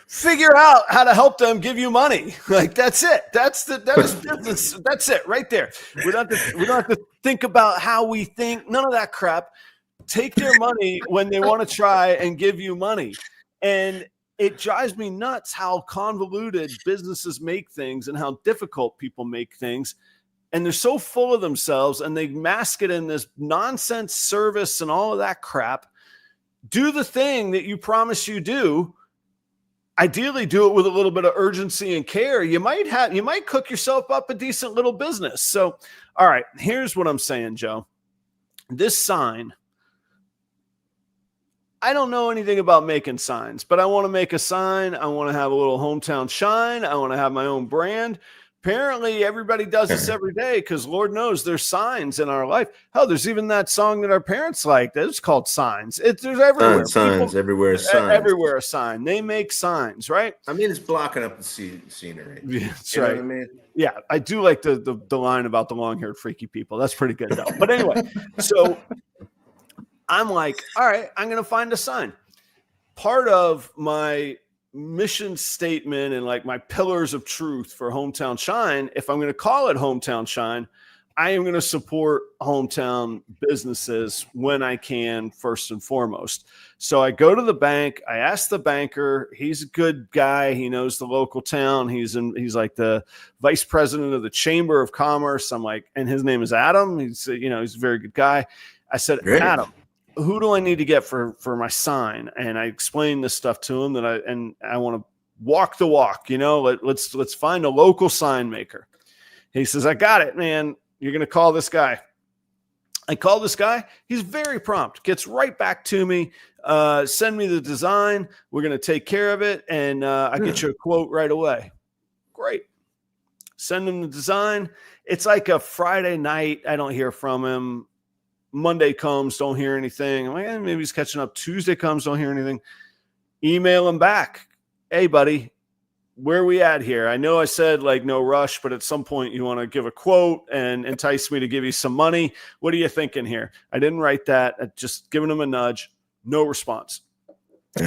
figure out how to help them give you money. Like, that's it. That is business. That's it right there. We don't have to think about how we think. None of that crap. Take their money when they want to try and give you money. And it drives me nuts how convoluted businesses make things and how difficult people make things. And they're so full of themselves, and they mask it in this nonsense service and all of that crap. Do the thing that you promise you do. Ideally, do it with a little bit of urgency and care. You might cook yourself up a decent little business. So, all right, here's what I'm saying, Joe. This sign, I don't know anything about making signs, but I want to make a sign. I want to have a little hometown shine. I want to have my own brand. Apparently, everybody does this every day because Lord knows there's signs in our life. Hell, there's even that song that our parents liked. It's called Signs. There's everywhere. Signs everywhere. Signs. Everywhere a sign. They make signs, right? I mean, it's blocking up the scenery. Yeah, that's you know right. what I mean? Yeah, I do like the line about the long-haired freaky people. That's pretty good, though. But anyway, so I'm like, all right, I'm going to find a sign. Part of my mission statement and like my pillars of truth for Hometown Shine, if I'm going to call it Hometown Shine, I am going to support hometown businesses when I can, first and foremost. So I go to the bank. I ask the banker. He's a good guy. He knows the local town. He's like the vice president of the Chamber of Commerce. I'm like, and his name is Adam. He's a very good guy. I said, Great. Adam, who do I need to get for my sign? And I explained this stuff to him that I want to walk the walk. Let's find a local sign maker. He says, I got it, man. You're going to call this guy. I call this guy. He's very prompt, gets right back to me. Send me the design. We're going to take care of it. And I get you a quote right away. Great. Send him the design. It's like a Friday night. I don't hear from him. Monday comes, don't hear anything. I'm like, maybe he's catching up. Tuesday comes, don't hear anything. Email him back. Hey, buddy, where are we at here? I know I said like no rush, but at some point you want to give a quote and entice me to give you some money. What are you thinking here? I didn't write that. I just giving him a nudge. No response.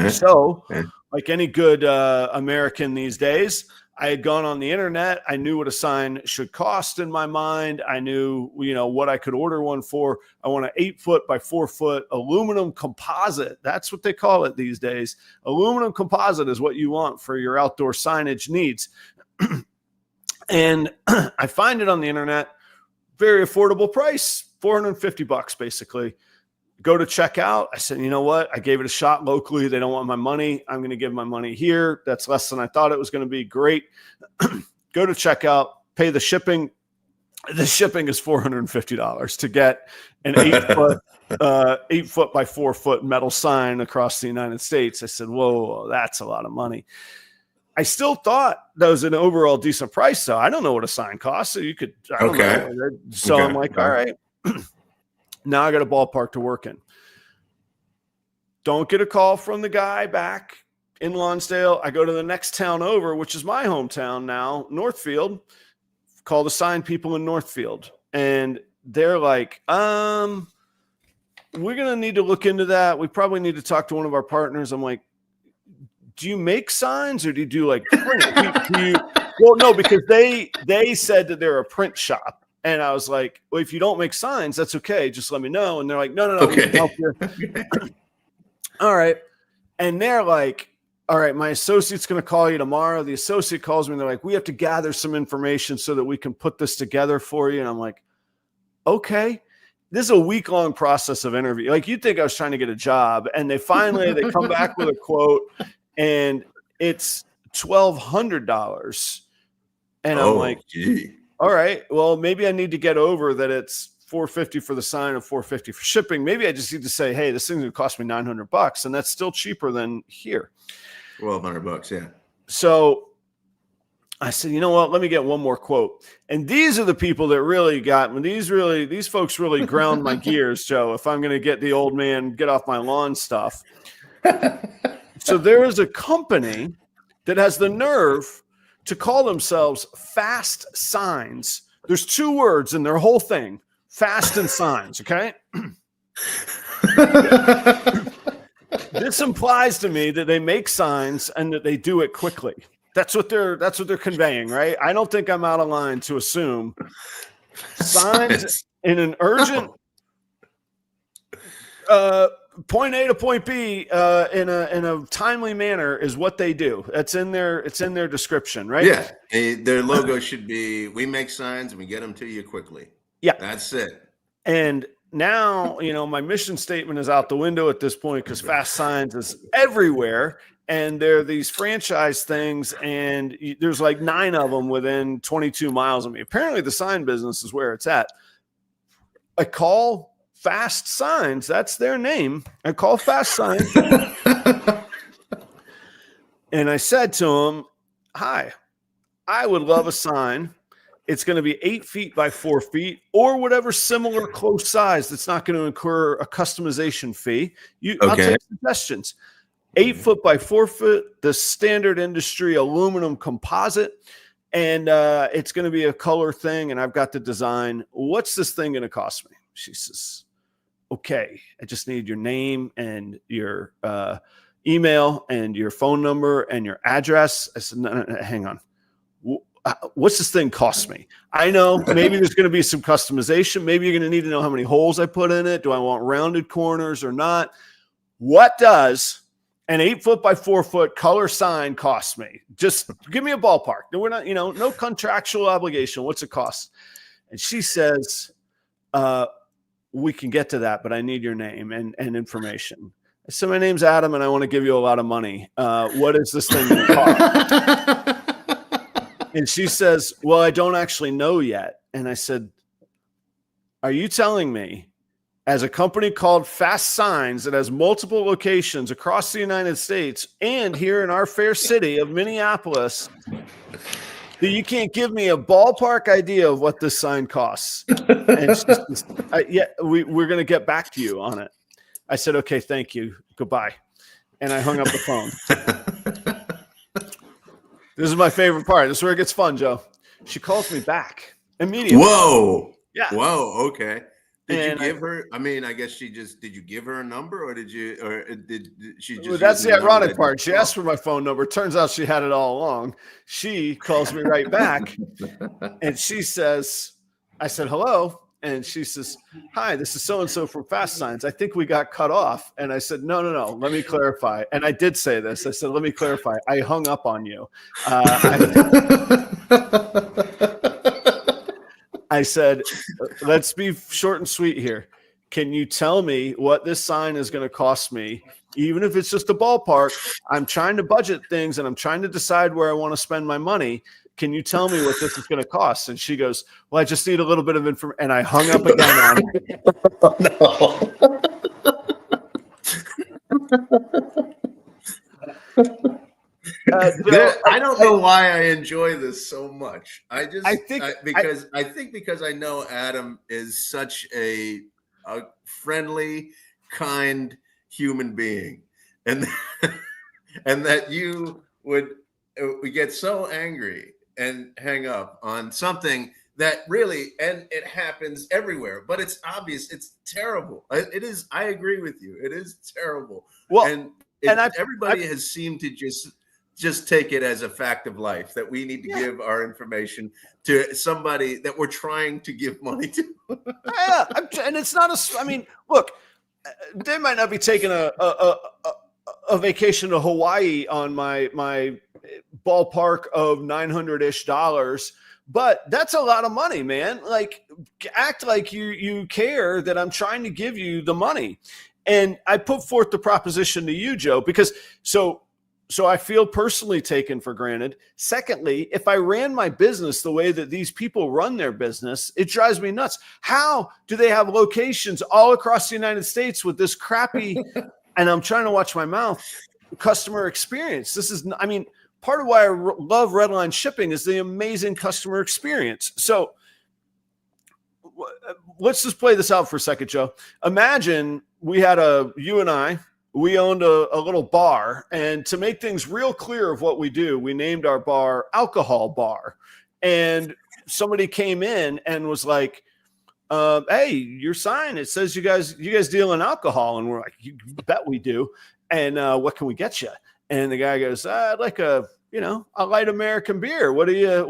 So like any good American these days, I had gone on the internet. I knew what a sign should cost in my mind. I knew, what I could order one for. I want an 8-foot by 4-foot aluminum composite. That's what they call it these days. Aluminum composite is what you want for your outdoor signage needs. And I find it on the internet, very affordable price, $450 basically. Go to checkout. I said, you know what? I gave it a shot locally. They don't want my money. I'm going to give my money here. That's less than I thought it was going to be. Great. Go to checkout, pay the shipping. The shipping is $450 to get an 8-foot, 8-foot by 4-foot metal sign across the United States. I said, whoa, that's a lot of money. I still thought that was an overall decent price. So I don't know what a sign costs. So you could, I don't know. So I'm like, all right. Now I got a ballpark to work in. Don't get a call from the guy back in Lonsdale. I go to the next town over, which is my hometown now, Northfield. Call the sign people in Northfield. And they're like, we're going to need to look into that. We probably need to talk to one of our partners. I'm like, do you make signs or do you do like print? Well, no, because they said that they're a print shop. And I was like, well, if you don't make signs, that's okay. Just let me know. And they're like, no, Okay. We can help you. All right. And they're like, all right, my associate's going to call you tomorrow. The associate calls me and they're like, we have to gather some information so that we can put this together for you. And I'm like, okay. This is a week-long process of interview. Like you'd think I was trying to get a job. And they come back with a quote and it's $1,200. And I'm like, gee. All right, well, maybe I need to get over that it's $450 for the sign and $450 for shipping. Maybe I just need to say, hey, this thing's going to cost me $900, and that's still cheaper than here. $1,200, yeah. So I said, you know what? Let me get one more quote. And these are the people that really got me. These folks really ground my gears, Joe, if I'm going to get the old man, get off my lawn stuff. So there is a company that has the nerve to call themselves Fast Signs. There's 2 words in their whole thing, Fast and Signs, okay? This implies to me that they make signs and that they do it quickly. That's what they're conveying, right? I don't think I'm out of line to assume signs in an urgent point A to point B in a timely manner is what they do. It's in their description, right? Yeah. Their logo should be, we make signs and we get them to you quickly. Yeah. That's it. And now, my mission statement is out the window at this point because Fast Signs is everywhere. And there are these franchise things, and there's like 9 of them within 22 miles of me. Apparently the sign business is where it's at. I call Fast Signs. That's their name. I call Fast Signs. And I said to him, hi, I would love a sign. It's going to be 8 feet by 4 feet or whatever similar close size that's not going to incur a customization fee. I'll take suggestions. 8 foot by 4 foot, the standard industry aluminum composite. And it's going to be a color thing. And I've got the design. What's this thing going to cost me? She says, okay, I just need your name and your email and your phone number and your address. I said, no, hang on. what's this thing cost me? I know maybe there's going to be some customization. Maybe you're going to need to know how many holes I put in it. Do I want rounded corners or not? What does an 8-foot by 4-foot color sign cost me? Just give me a ballpark. We're not, no contractual obligation. What's it cost? And she says, we can get to that, but I need your name and information. I said, my name's Adam, and I want to give you a lot of money. What is this thing going to cost? And she says, well, I don't actually know yet. And I said, are you telling me, as a company called Fast Signs that has multiple locations across the United States and here in our fair city of Minneapolis, that you can't give me a ballpark idea of what this sign costs? And she says, yeah, we're going to get back to you on it. I said, okay, thank you. Goodbye. And I hung up the phone. This is my favorite part. This is where it gets fun, Joe. She calls me back immediately. Whoa. Yeah. Whoa. Okay. Did you give her? I mean, I guess did you give her a number, or did she just? Well, that's the ironic part. She asked for my phone number. Turns out she had it all along. She calls me right back, and she says, "I said hello." And she says, hi, this is so-and-so from Fast Signs. I think we got cut off. And I said, no. Let me clarify. And I did say this. I said, let me clarify. I hung up on you. I said, let's be short and sweet here. Can you tell me what this sign is going to cost me? Even if it's just a ballpark, I'm trying to budget things and I'm trying to decide where I want to spend my money. Can you tell me what this is going to cost? And she goes, well, I just need a little bit of information. And I hung up again on I don't know why I enjoy this so much. I think because I know Adam is such a friendly, kind human being, and that you would get so angry and hang up on something that really, and it happens everywhere, but it's obvious, it's terrible. It is. I agree with you. It is terrible. Well, everybody has seemed to just take it as a fact of life that we need to give our information to somebody that we're trying to give money to. Yeah, and it's not I mean, look, they might not be taking a vacation to Hawaii on my ballpark of $900-ish, but that's a lot of money, man. Like, act like you care that I'm trying to give you the money. And I put forth the proposition to you, Joe, because so I feel personally taken for granted. Secondly, if I ran my business the way that these people run their business, it drives me nuts. How do they have locations all across the United States with this crappy, and I'm trying to watch my mouth, customer experience? This is, I mean, part of why I love Redline Shipping is the amazing customer experience. So let's just play this out for a second, Joe. Imagine you and I, we owned a little bar, and to make things real clear of what we do, we named our bar Alcohol Bar. And somebody came in and was like, hey, your sign, it says you guys deal in alcohol. And we're like, you bet we do. And what can we get you? And the guy goes, I'd like a light American beer. What do you got?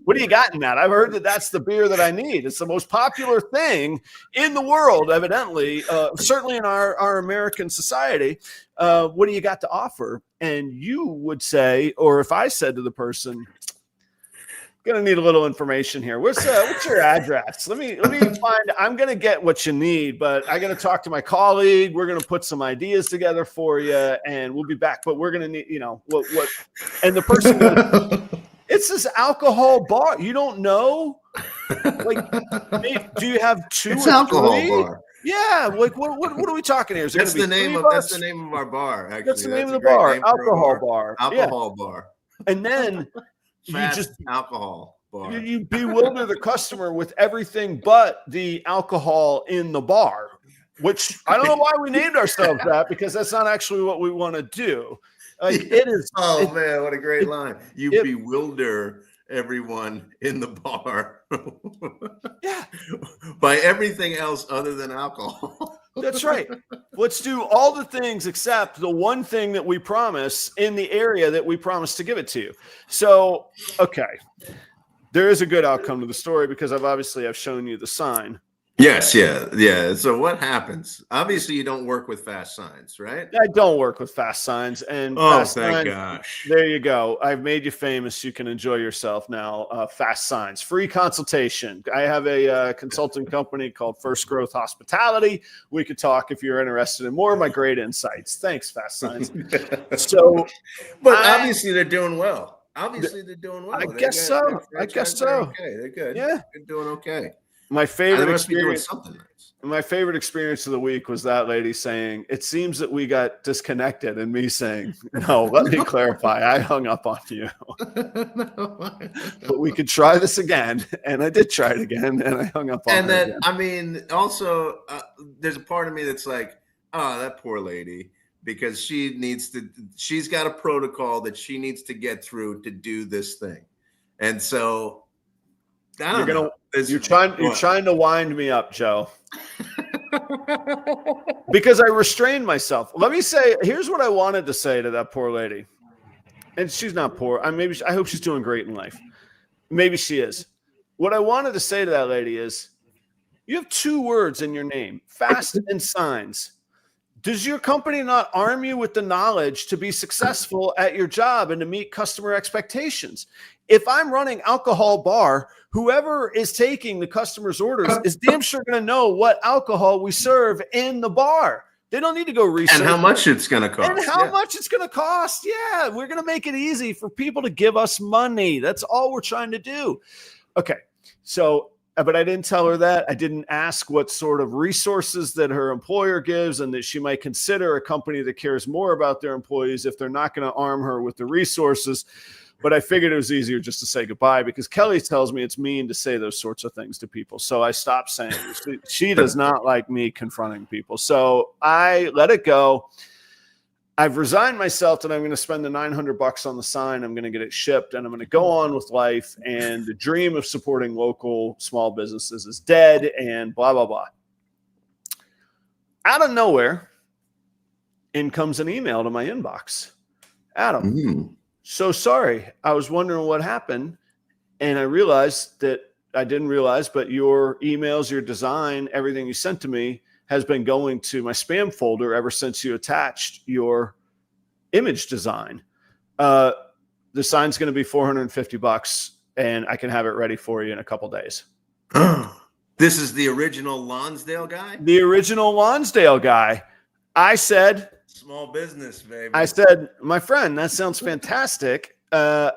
What do you got in that? I've heard that that's the beer that I need. It's the most popular thing in the world, evidently, certainly in our American society. What do you got to offer? And you would say, or if I said to the person, gonna need a little information here. What's your address? Let me find. I'm gonna get what you need, but I gotta talk to my colleague. We're gonna put some ideas together for you, and we'll be back. But we're gonna need, what? And the person goes, it's this alcohol bar. You don't know? Like, do you have two? It's or alcohol three? Bar. Yeah, like what are we talking here? That's the name of our bar. Actually, that's the name of the bar. Alcohol bar. Alcohol bar. And then. Alcohol bar. You bewilder the customer with everything but the alcohol in the bar, which I don't know why we named ourselves that, because that's not actually what we want to do. It is. Oh man, what a great line! You bewilder everyone in the bar. Yeah. By everything else other than alcohol. That's right. Let's do all the things except the one thing that we promise in the area that we promise to give it to you. So, okay. There is a good outcome to the story because I've shown you the sign. Yes, yeah. So what happens? Obviously, you don't work with fast signs, right? I don't work with fast signs, and fast thank signs. gosh. There you go. I've made you famous. You can enjoy yourself now. Fast signs, free consultation. I have a consulting company called First Growth Hospitality. We could talk if you're interested in more of my great insights. Thanks, fast signs. So, but obviously they're doing well. Obviously they're doing well. I guess so. Okay, they're good. Yeah, they're doing okay. My favorite must be doing experience. Something nice. My favorite experience of the week was that lady saying, "It seems that we got disconnected," and me saying, "No, let me clarify. I hung up on you, but we could try this again." And I did try it again, and I hung up on her. And then, again. I mean, also, there's a part of me that's like, "Oh, that poor lady," because she's got a protocol that she needs to get through to do this thing, and so. You're trying to wind me up, Joe. Because I restrained myself. Let me say, here's what I wanted to say to that poor lady. And she's not poor. I hope she's doing great in life. Maybe she is. What I wanted to say to that lady is, you have 2 words in your name, fast and signs. Does your company not arm you with the knowledge to be successful at your job and to meet customer expectations? If I'm running alcohol bar, whoever is taking the customer's orders is damn sure going to know what alcohol we serve in the bar. They don't need to go research. And how much it's going to cost. And how much it's going to cost. Yeah, we're going to make it easy for people to give us money. That's all we're trying to do. Okay, so... But I didn't tell her that. I didn't ask what sort of resources that her employer gives and that she might consider a company that cares more about their employees if they're not going to arm her with the resources. But I figured it was easier just to say goodbye because Kelly tells me it's mean to say those sorts of things to people. So I stopped saying it. She does not like me confronting people. So I let it go. I've resigned myself that I'm going to spend the $900 on the sign. I'm going to get it shipped and I'm going to go on with life. And the dream of supporting local small businesses is dead and blah, blah, blah. Out of nowhere, in comes an email to my inbox. Adam, so sorry. I was wondering what happened. And I realized that I didn't realize, but your emails, your design, everything you sent to me has been going to my spam folder ever since you attached your image design. The sign's going to be $450 and I can have it ready for you in a couple days. This is the original Lonsdale guy? The original Lonsdale guy. I said, small business, baby. I said, my friend, that sounds fantastic. I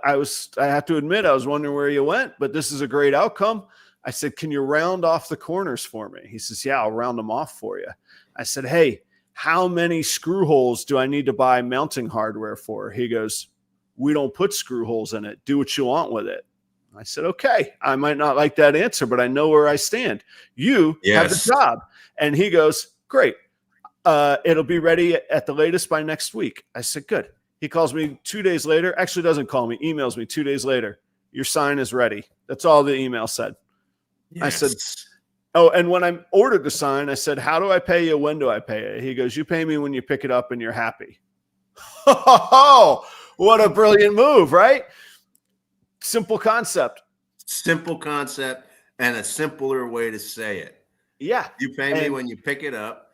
have to admit, I was wondering where you went, but this is a great outcome. I said, can you round off the corners for me? He says, yeah, I'll round them off for you. I said, hey, how many screw holes do I need to buy mounting hardware for? He goes, we don't put screw holes in it. Do what you want with it. I said, okay, I might not like that answer, but I know where I stand. You have the job. And he goes, great. It'll be ready at the latest by next week. I said, good. He calls me 2 days later. Actually doesn't call me, emails me 2 days later. Your sign is ready. That's all the email said. Yes. I said, oh, and when I ordered the sign, I said, how do I pay you? When do I pay you? He goes, you pay me when you pick it up and you're happy. Oh, what a brilliant move, right? Simple concept. Simple concept and a simpler way to say it. Yeah. You pay me when you pick it up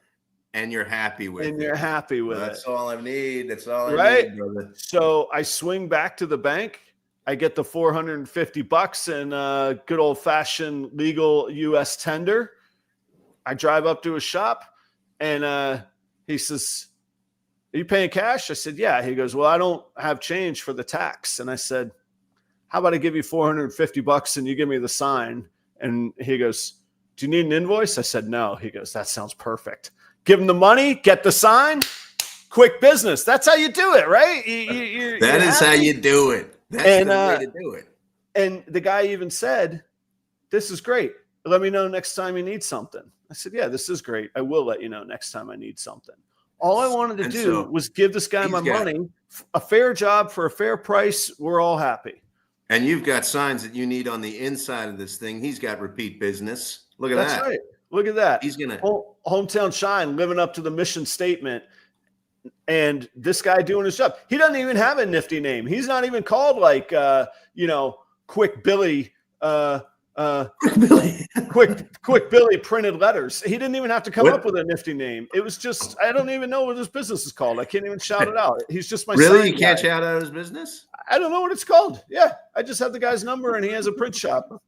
and you're happy with it. And you're happy with it. That's all I need. That's all I need, brother. So I swing back to the bank. I get the $450 in good old fashioned legal U.S. tender. I drive up to his shop and he says, are you paying cash? I said, yeah. He goes, well, I don't have change for the tax. And I said, how about I give you $450 and you give me the sign? And he goes, do you need an invoice? I said, no. He goes, that sounds perfect. Give him the money, get the sign, quick business. That's how you do it, right? That is how you do it. That's the way to do it. And the guy even said, this is great. Let me know next time you need something. I said, yeah, this is great. I will let you know next time I need something. All I wanted to do was give this guy my money, a fair job for a fair price. We're all happy. And you've got signs that you need on the inside of this thing. He's got repeat business. Look at that. That's right. Look at that. He's gonna Hometown Shine living up to the mission statement. And this guy doing his job. He doesn't even have a nifty name. He's not even called like Quick Billy. Quick Billy printed letters. He didn't even have to come up with a nifty name. It was just, I don't even know what his business is called. I can't even shout it out. He's just my really. You can't shout out his business. I don't know what it's called. Yeah, I just have the guy's number, and he has a print shop.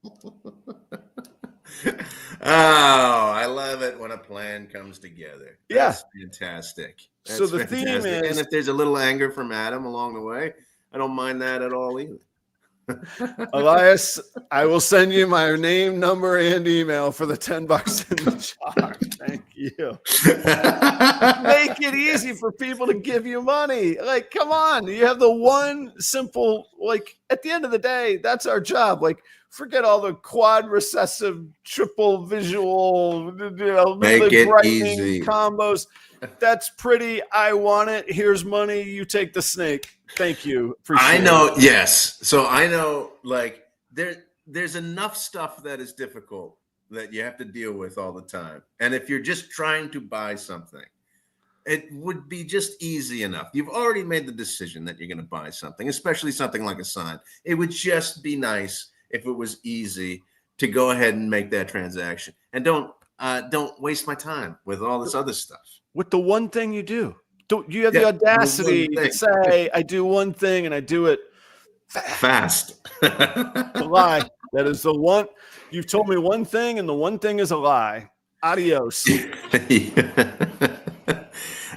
Oh, I love it when a plan comes together. That's fantastic. That's so the theme is, and if there's a little anger from Adam along the way, I don't mind that at all either. Elias, I will send you my name, number, and email for the $10 in the jar. Thank you. Make it easy for people to give you money. Like, come on. You have the one simple, like, at the end of the day, that's our job. Like, forget all the quad recessive, triple visual, make it easy combos. That's pretty. I want it. Here's money. You take the snake. Thank you. I know. Yes. So I know, like, there's enough stuff that is difficult that you have to deal with all the time. And if you're just trying to buy something, it would be just easy enough. You've already made the decision that you're going to buy something, especially something like a sign. It would just be nice if it was easy to go ahead and make that transaction. And don't waste my time with all this other stuff. With the one thing you do. Don't you have the audacity to say, I do one thing and I do it fast. A lie. That is the one. You've told me one thing, and the one thing is a lie. Adios.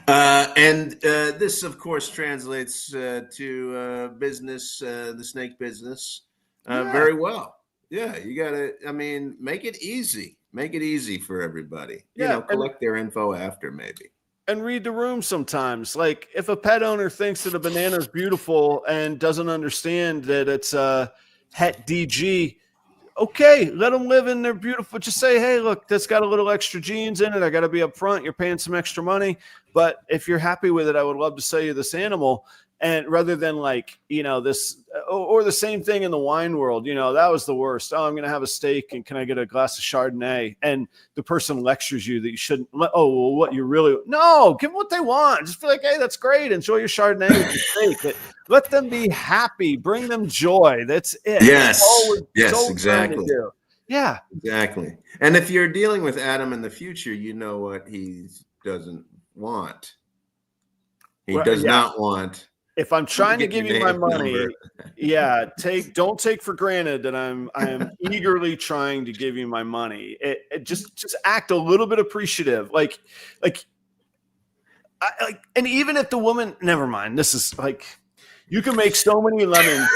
And this, of course, translates to business, the snake business, very well. Yeah, you got to, I mean, make it easy. Make it easy for everybody. Yeah, collect their info after maybe. And read the room sometimes. Like, if a pet owner thinks that a banana is beautiful and doesn't understand that it's a het DG, okay, let them live in their beautiful. Just say, hey, look, that's got a little extra genes in it. I got to be up front. You're paying some extra money. But if you're happy with it, I would love to sell you this animal. And rather than like, this, or the same thing in the wine world, that was the worst. Oh, I'm going to have a steak and can I get a glass of Chardonnay? And the person lectures you that you shouldn't. Oh, well, what you really, no, give them what they want. Just be like, hey, that's great. Enjoy your Chardonnay with your steak. Let them be happy. Bring them joy. That's it. Yes. Yes, exactly. Yeah, exactly. And if you're dealing with Adam in the future, you know what he doesn't want. He does not want. If I'm trying to give you my money, don't take for granted that I am eagerly trying to give you my money. It just act a little bit appreciative, and even if the woman, never mind. This is like, you can make so many lemons.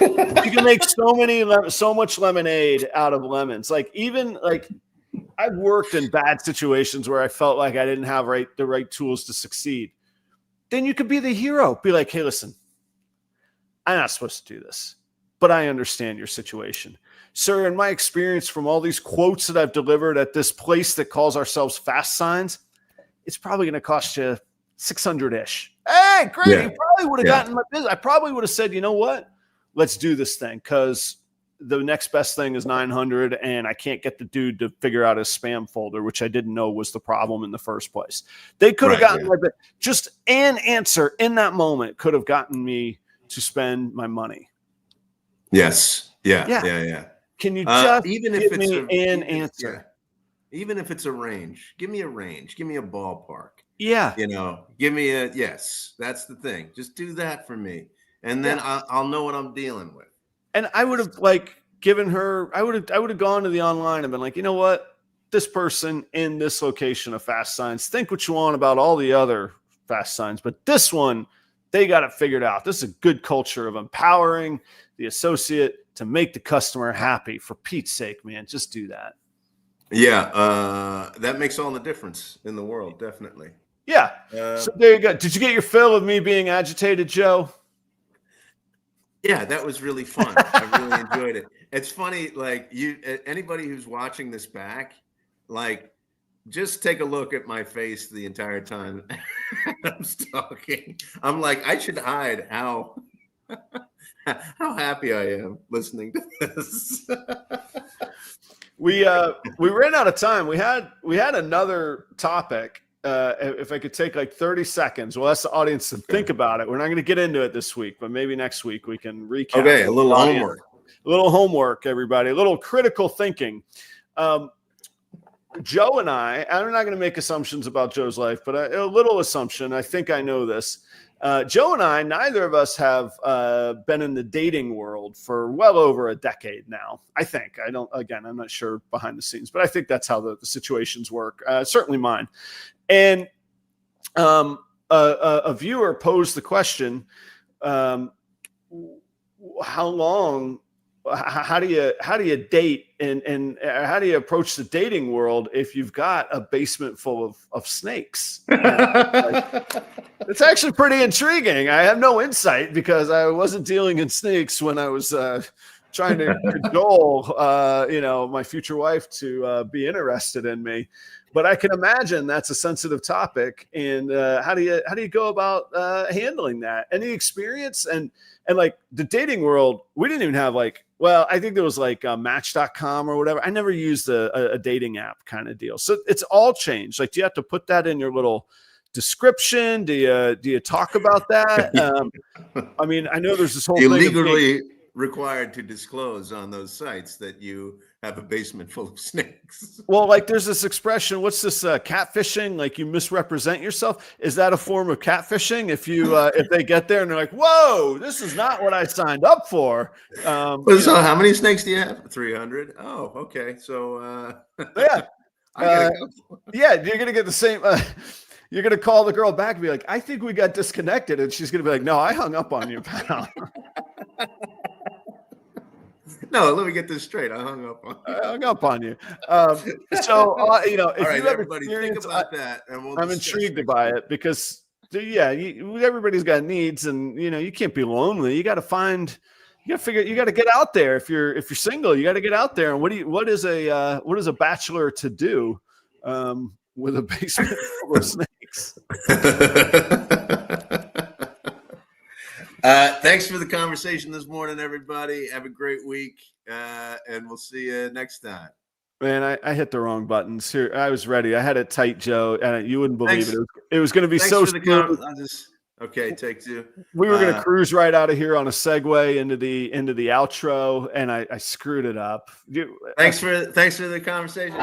You can make so much lemonade out of lemons. Like, even like, I've worked in bad situations where I felt like I didn't have the right tools to succeed. Then you could be the hero. Be like, hey, listen, I'm not supposed to do this, but I understand your situation. Sir, in my experience from all these quotes that I've delivered at this place that calls ourselves Fast Signs, it's probably going to cost you $600-ish. Hey, great. Yeah. You probably would have gotten my business. I probably would have said, you know what? Let's do this thing, because the next best thing is 900, and I can't get the dude to figure out his spam folder, which I didn't know was the problem in the first place. They could have gotten just an answer in that moment could have gotten me to spend my money. Yes. Yeah. Can you just even give if me an answer? Even if it's a range, give me a range. Give me a ballpark. Yeah. Give me a, yes, that's the thing. Just do that for me. And then I'll know what I'm dealing with. And I would have given her, I would have gone to the online and been like, you know what? This person in this location of Fast Signs, think what you want about all the other Fast Signs, but this one, they got it figured out. This is a good culture of empowering the associate to make the customer happy. For Pete's sake, man, just do that. Yeah, that makes all the difference in the world, definitely. Yeah. So there you go. Did you get your fill of me being agitated, Joe? Yeah, that was really fun. I really enjoyed it. It's funny, like, anybody who's watching this back, like, just take a look at my face the entire time I'm talking. I'm like, I should hide how happy I am listening to this. we ran out of time. We had another topic. If I could take like 30 seconds, we'll ask the audience to think about it. We're not going to get into it this week, but maybe next week we can recap. Okay, a little homework. A little homework, everybody. A little critical thinking. Joe and I'm not going to make assumptions about Joe's life, but a little assumption. I think I know this. Joe and I, neither of us have been in the dating world for well over a decade now. I think. I'm not sure behind the scenes, but I think that's how the situations work. Certainly mine. And a viewer posed the question, how do you date and how do you approach the dating world if you've got a basement full of snakes? It's actually pretty intriguing. I have no insight because I wasn't dealing in snakes when I was trying to cajole my future wife to be interested in me. But I can imagine that's a sensitive topic. And how do you go about handling that? Any experience? And like the dating world, we didn't even have I think there was Match.com or whatever. I never used a dating app kind of deal. So it's all changed. Like, do you have to put that in your little description? Do you talk about that? I mean, I know there's this whole thing legally required to disclose on those sites that you have a basement full of snakes. Well, there's this expression, what's this, catfishing? Like, you misrepresent yourself. Is that a form of catfishing? If they get there and they're like, whoa, this is not what I signed up for. So how many snakes do you have? 300. Oh, okay. So yeah. Yeah, you're going to get the same, you're going to call the girl back and be like, I think we got disconnected. And she's going to be like, no, I hung up on you, pal. No, let me get this straight. I hung up on you. If right, you have everybody, think about that, and I'm intrigued by it because, everybody's got needs, and you can't be lonely. You got to get out there. If you're single, you got to get out there. And what is a bachelor to do with a basement full of snakes? Thanks for the conversation this morning, everybody. Have a great week, and we'll see you next time. Man, I hit the wrong buttons here. I was ready. I had it tight, Joe, and you wouldn't believe it. It was going to be so smooth. Okay, take two. We were going to cruise right out of here on a segue into the outro, and I screwed it up. Thanks for the conversation.